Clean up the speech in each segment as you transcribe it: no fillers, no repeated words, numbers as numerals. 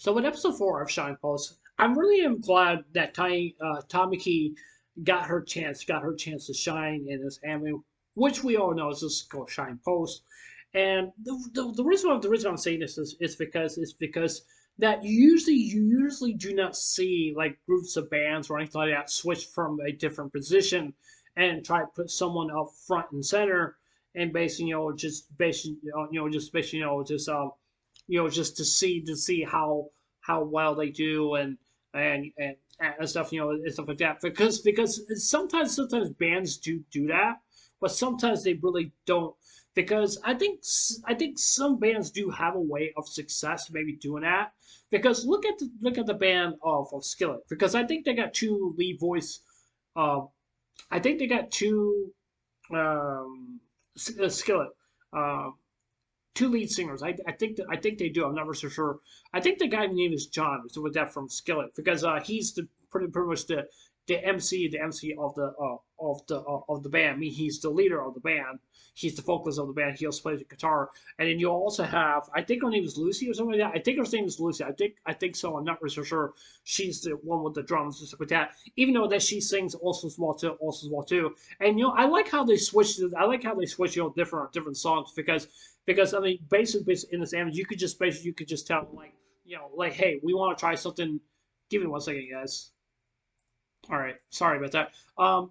So in episode 4 of Shinepost, I'm really am glad that Tamaki got her chance to shine in this anime, which we all know is just called Shinepost. And the reason I'm saying this is because that you usually do not see like groups of bands or anything like that switch from a different position and try to put someone up front and center and basically just to see how well they do and stuff and stuff like that because sometimes bands do that, but sometimes they really don't because I think some bands do have a way of success maybe doing that because look at the band of Skillet because I think they got two lead voice uh, I think they got two Skillet uh, two lead singers. I think they do. I'm not really so sure. I think the guy's name is John. So with that from Skillet because he's the pretty much the MC of the band. I mean, he's the leader of the band. He's the vocalist of the band. He also plays the guitar. And then you also have I think her name is Lucy or something like that. I think her name is Lucy. I think so. I'm not really so sure. She's the one with the drums and stuff like that. Even though that she sings also small too. And I like how they switch. I like how they switch different songs because I mean basically in this anime you could just tell like like hey we want to try something. Give me one second, guys. All right, sorry about that.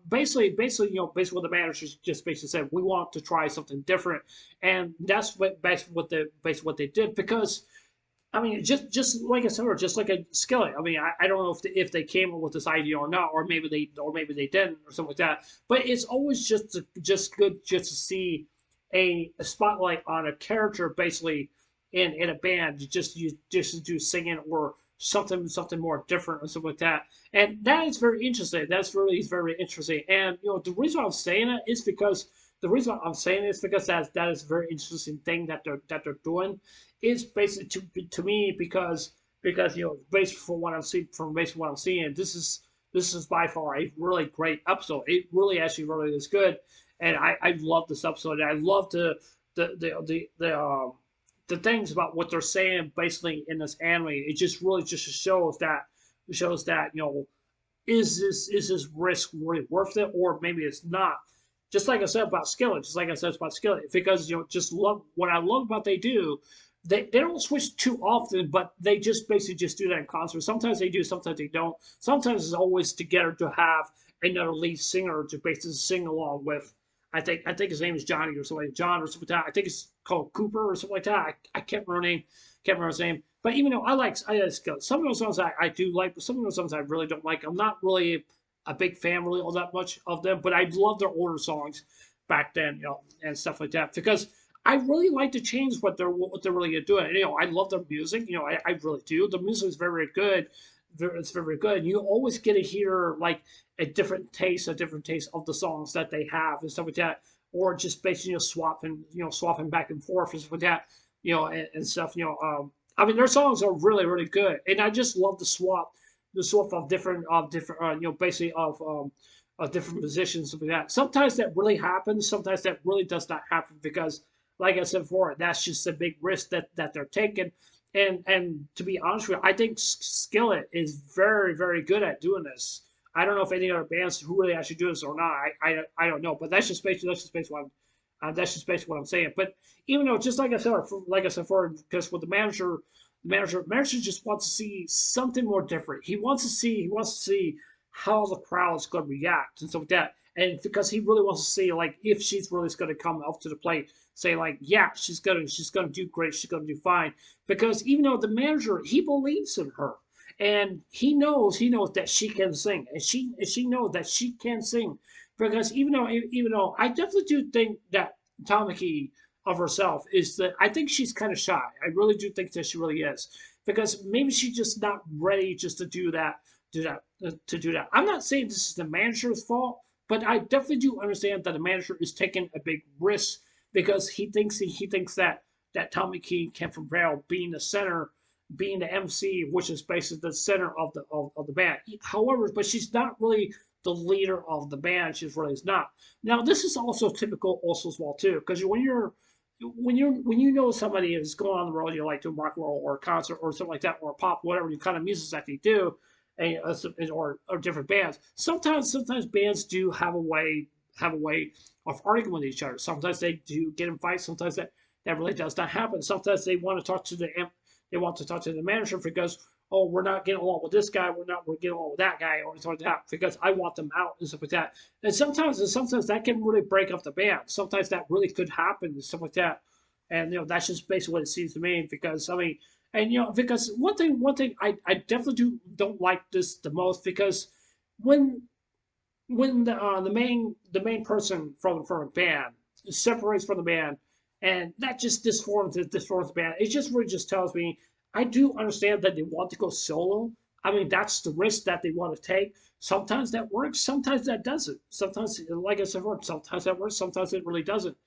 Basically what the managers just basically said, we want to try something different, and that's basically what they did because I mean, just like I said, or just like a skillet. I mean, I don't know if they came up with this idea or not, or maybe they didn't, or something like that. But it's always just good just to see a spotlight on a character, basically in a band. You just do singing or something more different or something like that. And that is very interesting. That's really very interesting. And the reason I'm saying it is because that is a very interesting thing that they're doing is basically to me because based from what I'm seeing this is by far a really great episode. It really actually really is good, and I love this episode. And I love the things about what they're saying basically in this anime. It just really just shows that is this risk really worth it or maybe it's not. Just like I said about Skillet, because just love what I love about they do. They don't switch too often, but they just basically just do that in concert. Sometimes they do, sometimes they don't. Sometimes it's always together to have another lead singer to basically sing along with. I think his name is Johnny or something like John or something like that. I think it's called Cooper or something like that. I can't remember his name. Can't remember his name. But even though I like Skillet, some of those songs I do like, but some of those songs I really don't like. I'm not really a big fan really all that much of them, but I love their older songs back then, and stuff like that because I really like to change what they're really doing. I love their music. I really do. The music is very good. It's very good. You always get to hear like a different taste of the songs that they have and stuff like that, or just basically swapping back and forth and stuff like that, and stuff. I mean, their songs are really really good, and I just love the swap of different basically of different positions and stuff like that. Sometimes that really happens. Sometimes that really does not happen because like I said before, that's just a big risk that they're taking. And to be honest with you, I think Skillet is very very good at doing this. I don't know if any other bands who really actually do this or not. I don't know, but that's just basically what I'm saying. But even though, just like I said before, because with the manager just wants to see something more different. He wants to see how the crowd is going to react and stuff like that. And because he really wants to see like if she's really going to come up to the plate, say like yeah she's gonna do great, she's gonna do fine. Because even though the manager he believes in her and he knows that she can sing and she knows that she can sing because even though I definitely do think that Tamaki of herself is that I think she's kind of shy. I really do think that she really is because maybe she's just not ready just to do that. I'm not saying this is the manager's fault, but I definitely do understand that the manager is taking a big risk because he thinks that Tommy Key can prevail being the center, being the MC, which is basically the center of the band. However, but she's not really the leader of the band. She's really is not. Now, this is also typical also as well too, because when you know somebody is going on the road, you like to rock and roll or a concert or something like that, or pop, whatever kind of music that they do, and, or different bands. Sometimes bands do have a way of arguing with each other. Sometimes they do get in fights. Sometimes that really does not happen. Sometimes they want to talk to the manager because, oh, we're not getting along with this guy, we're getting along with that guy, or something like that, because I want them out and stuff like that. And sometimes that can really break up the band. Sometimes that really could happen and stuff like that. And that's just basically what it seems to me. Because I mean, and because one thing I definitely don't like this the most, because when the main person from a band separates from the band, and that just disforms the band. It just really just tells me, I do understand that they want to go solo. I mean, that's the risk that they want to take. Sometimes that works, sometimes that doesn't. Sometimes, like I said, sometimes that works, sometimes it really doesn't.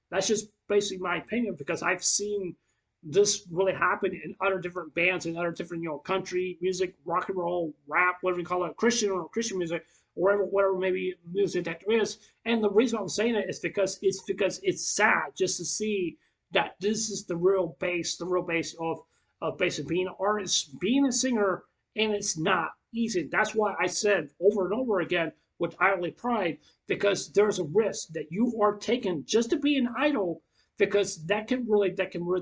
That's just basically my opinion, because I've seen this really happen in other different bands and other different, country music, rock and roll, rap, whatever you call it, Christian music, or whatever maybe music that there is. And the reason I'm saying it is because it's sad just to see that this is the real base of basically being an artist, being a singer, and it's not easy. That's why I said over and over again with Idly Pride, because there's a risk that you are taking just to be an idol, because that can really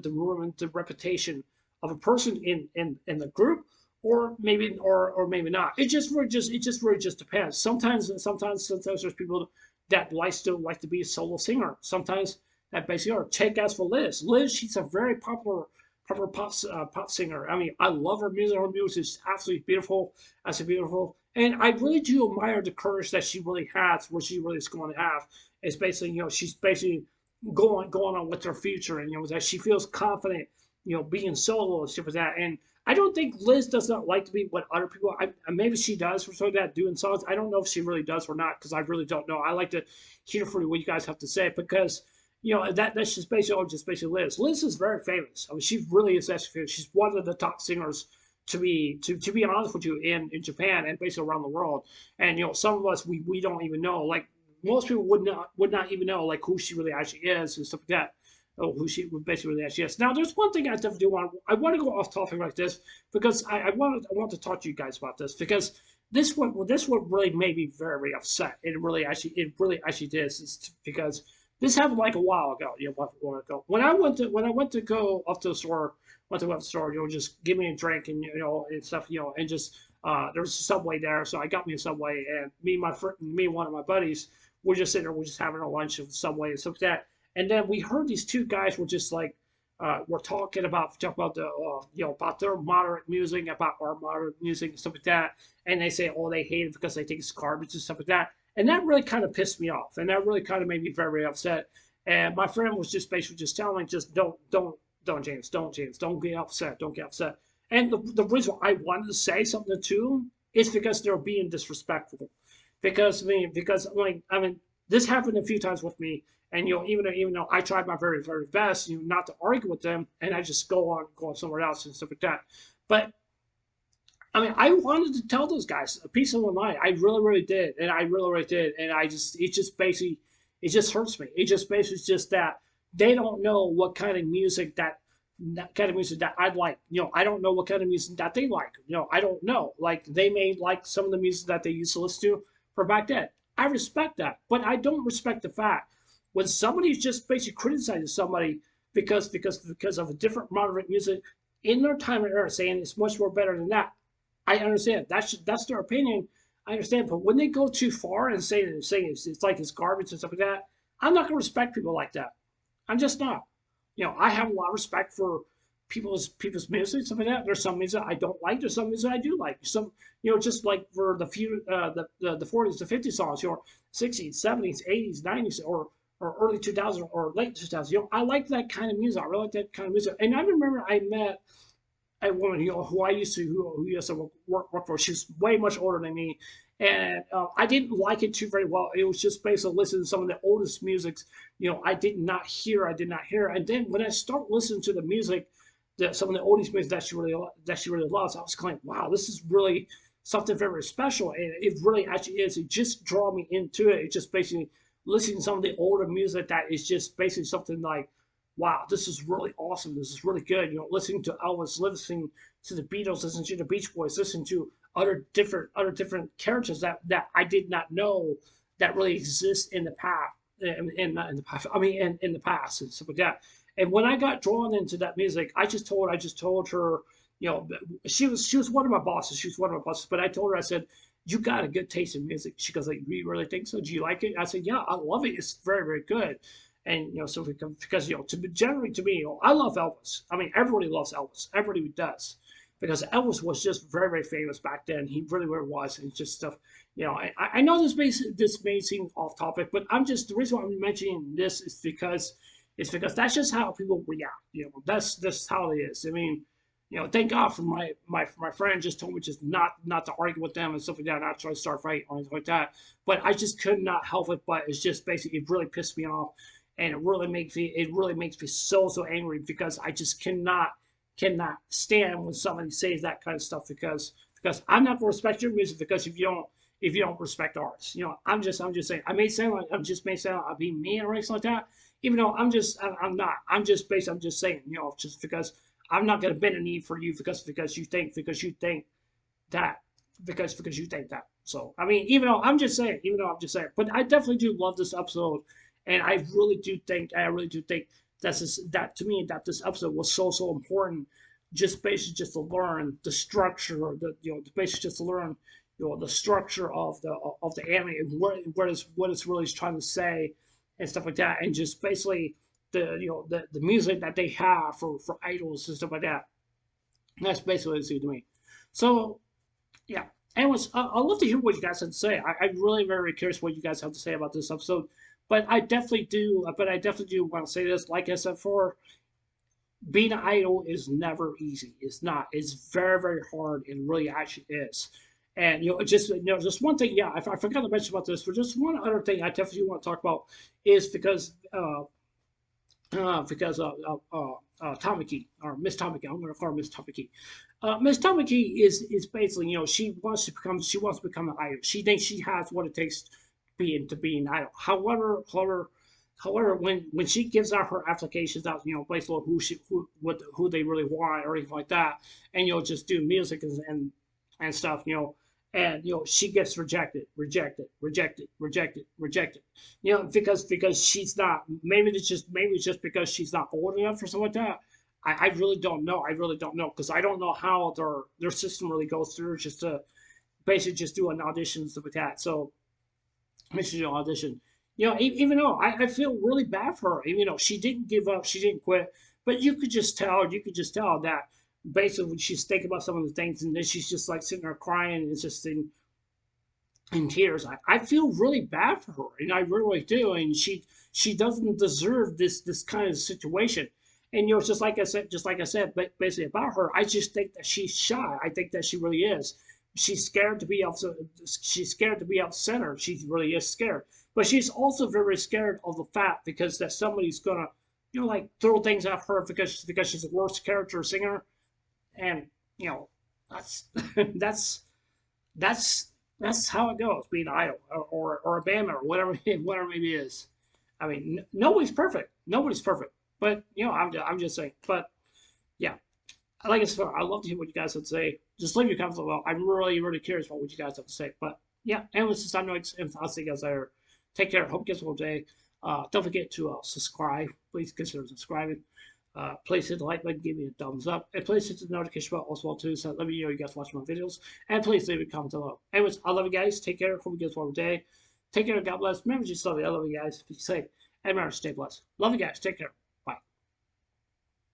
ruin the reputation of a person in the group, or maybe not. It just really just depends. Sometimes there's people that like to be a solo singer. Sometimes that basically are. Take as for Liz. Liz, she's a very popular pop singer. I mean, I love her music. Her music is absolutely beautiful. Absolutely beautiful. And I really do admire the courage that she really has, what she really is going to have. It's basically, she's basically going on with her future, and that she feels confident, being solo and stuff like that. And I don't think Liz does not like to be what other people. Maybe she does for something like that, doing songs. I don't know if she really does or not, because I really don't know. I like to hear from what you guys have to say, because that's just basically Liz. Liz is very famous. I mean, she really is actually famous. She's one of the top singers to be honest with you in Japan and basically around the world. And some of us we don't even know. Like, most people would not even know like who she really actually is and stuff like that. Oh, who she basically really actually is. Now, there's one thing I definitely do want. I want to go off topic like this, because I want to talk to you guys about this, because this one really made me very, very upset. It really actually did. It's because this happened like a while ago. When I went to go up to the store, just give me a drink and and stuff, and just there was a Subway there, so I got me a Subway, and me and one of my buddies, we're just sitting there, we're just having a lunch at the Subway and stuff like that. And then we heard these two guys were just like, we're talking about the about their moderate music, about our moderate music and stuff like that. And they say, oh, they hate it because they think it's garbage and stuff like that. And that really kind of pissed me off, and that really kind of made me very, very upset. And my friend was just basically just telling me, just James, don't get upset, don't get upset. And the reason why I wanted to say something to them is because they're being disrespectful. Because this happened a few times with me, and even though I tried my very, very best, not to argue with them, and I just go on somewhere else and stuff like that. But I mean, I wanted to tell those guys a piece of my mind. I really, really did, and I really, really did. And it just hurts me. It just basically is just that they don't know what kind of music that I'd like. I don't know what kind of music that they like. I don't know. Like, they may like some of the music that they used to listen to for back then. I respect that, but I don't respect the fact when somebody's just basically criticizing somebody because of a different moderate music in their time and era, saying it's much more better than that. I understand that's their opinion. I understand, but when they go too far and say it's like it's garbage and stuff like that, I'm not going to respect people like that. I'm just not. I have a lot of respect for people's music, stuff like that. There's some music I don't like. There's some music I do like. Some, just like for the few the 40s to 50s songs, 60s, 70s, 80s, 90s, or early 2000s or late 2000s. I like that kind of music. I really like that kind of music. And I remember I met a woman, who used to work for. She was way much older than me, and I didn't like it too very well. It was just basically listening to some of the oldest musics. I did not hear. And then when I start listening to the music, some of the oldest music that she really loves, I was kind of like, wow, this is really something very special, and it really actually is. It just draw me into it. It just basically listening to some of the older music that is just basically something like wow, this is really awesome. This is really good. Listening to Elvis, listening to the Beatles, listening to the Beach Boys, listening to other different characters that I did not know that really exist in the past. Not in the past. I mean, in the past and stuff like that. And when I got drawn into that music, I just told her, she was one of my bosses. She was one of my bosses. But I told her, I said, you got a good taste in music. She goes, like, you really think so? Do you like it? I said, yeah, I love it. It's very, very good. And so because generally to me, I love Elvis. I mean, everybody loves Elvis. Everybody does, because Elvis was just very, very famous back then. He really, really was, and just stuff. I know this may seem off topic, but the reason why I'm mentioning this is because that's just how people react. That's how it is. I mean, thank God for my friend just told me just not to argue with them and stuff like that, not try to start fight or anything like that. But I just could not help it. But it's just basically it really pissed me off, and it really makes me so angry, because I just cannot stand when somebody says that kind of stuff, because I'm not gonna respect your music because if you don't respect ours. I'm just saying. I may sound like I'm being mean or anything like that, even though I'm not. I'm just saying, just because I'm not gonna bend a knee for you because you think that because you think that. So I mean, even though I'm just saying, but I definitely do love this episode, and I really do think that to me that this episode was so important, just basically just to learn the structure, or basically just to learn the structure of the anime, and what it's really trying to say and stuff like that, and just basically the music that they have for idols and stuff like that. That's basically what it's to me. So yeah. Anyways, I'd love to hear what you guys have to say. I'm really very curious what you guys have to say about this episode. But I definitely do want to say this. Like I said before, being an idol is never easy. It's not. It's very, very hard. It really actually is. And just one thing. Yeah, I forgot to mention about this. But just one other thing I definitely want to talk about is because Tamaki, or Miss Tamaki, I'm going to call her Miss Tamaki. Miss Tamaki is basically, she wants to become an idol. She thinks she has what it takes to be an idol. However, when she gives out her applications out, basically who they really want or anything like that, and just do music and stuff, and she gets rejected, because she's not. Maybe it's just because she's not old enough or something like that. I really don't know. I really don't know, because I don't know how their system really goes through, just to basically just do an audition and stuff like that. So basically an audition. Even though I feel really bad for her, even though she didn't give up, she didn't quit, but you could just tell that basically when she's thinking about some of the things, and then she's just like sitting there crying, and it's just in tears. I feel really bad for her, and I really do. And she doesn't deserve this kind of situation. And just like I said, but basically about her, I just think that she's shy. I think that she really is. She's scared to be off. She's scared to be off center. She really is scared. But she's also very scared of the fact because that somebody's gonna, like throw things at her because she's the worst character singer, and that's that's that's how it goes being an idol, or a band member, whatever maybe it is. I mean, nobody's perfect. Nobody's perfect. But I'm just saying. But yeah, like I said, I'd love to hear what you guys have to say. Just leave your comments below. I'm really, really curious about what you guys have to say. But yeah, anyways, since I know I'll see you guys later. Take care. Hope you guys have a good day. Don't forget to subscribe. Please consider subscribing. Please hit the like button, give me a thumbs up, and please hit the notification bell as well too, so let me know you guys watch my videos. And please leave a comment below. Anyways, I love you guys. Take care. Hope you guys have a good day. Take care. God bless. Remember, just love you. I love you guys. Be safe. And remember, stay blessed. Love you guys. Take care.